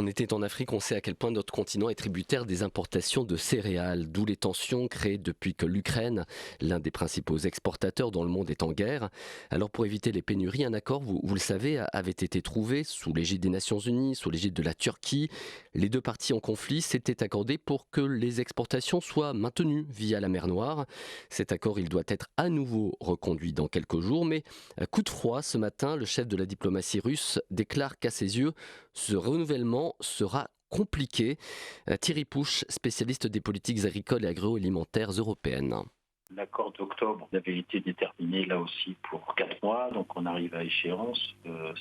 On était en Afrique, on sait à quel point notre continent est tributaire des importations de céréales, d'où les tensions créées depuis que l'Ukraine, l'un des principaux exportateurs dans le monde, est en guerre. Alors pour éviter les pénuries, un accord, vous le savez, avait été trouvé sous l'égide des Nations Unies, sous l'égide de la Turquie. Les deux parties en conflit s'étaient accordées pour que les exportations soient maintenues via la mer Noire. Cet accord, il doit être à nouveau reconduit dans quelques jours, mais coup de froid ce matin, le chef de la diplomatie russe déclare qu'à ses yeux, ce renouvellement sera compliqué. Thierry Pouche, spécialiste des politiques agricoles et agroalimentaires européennes. L'accord d'octobre avait été déterminé là aussi pour 4 mois, donc on arrive à échéance,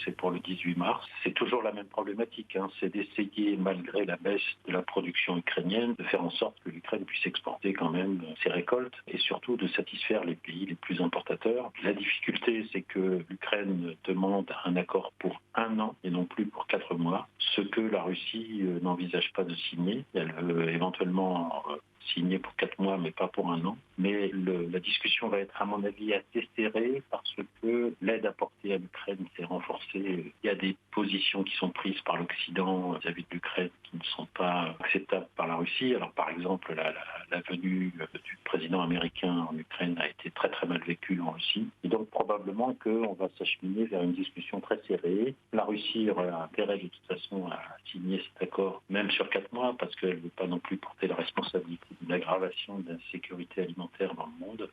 c'est pour le 18 mars. C'est toujours la même problématique, c'est d'essayer, malgré la baisse de la production ukrainienne, de faire en sorte que l'Ukraine puisse exporter quand même ses récoltes et surtout de satisfaire les pays les plus importateurs. La difficulté, c'est que l'Ukraine demande un accord pour 1 an et non plus pour 4 mois, ce que la Russie n'envisage pas de signer. Elle veut éventuellement signé pour 4 mois, mais pas pour 1 an. Mais la discussion va être, à mon avis, assez serrée parce que l'aide apportée à l'Ukraine s'est renforcée. Il y a des positions qui sont prises par l'Occident vis-à-vis de l'Ukraine qui ne sont pas acceptables par la Russie. Alors, par exemple, la venue du président américain en Ukraine a été très très mal vécue en Russie. Et donc, probablement qu'on va s'acheminer vers une discussion très serrée. La Russie aura intérêt, de toute façon, à signer cet accord, même sur 4 mois, parce qu'elle ne veut pas non plus porter la responsabilité d'une aggravation de l'insécurité alimentaire dans le monde,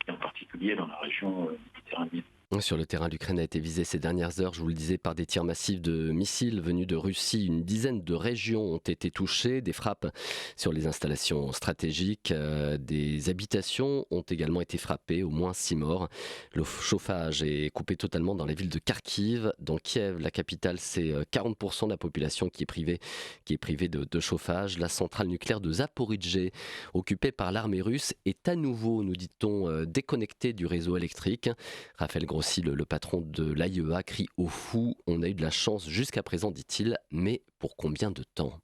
et en particulier dans la région méditerranéenne. Sur le terrain, l'Ukraine a été visée ces dernières heures, je vous le disais, par des tirs massifs de missiles venus de Russie. Une dizaine de régions ont été touchées. Des frappes sur les installations stratégiques. Des habitations ont également été frappées, au moins 6 morts. Le chauffage est coupé totalement dans la ville de Kharkiv. Dans Kiev, la capitale, c'est 40% de la population qui est privée de chauffage. La centrale nucléaire de Zaporijjie, occupée par l'armée russe, est à nouveau, nous dit-on, déconnectée du réseau électrique. Raphaël Grossi, le patron de l'AIEA, crie au fou. On a eu de la chance jusqu'à présent, dit-il, mais pour combien de temps ?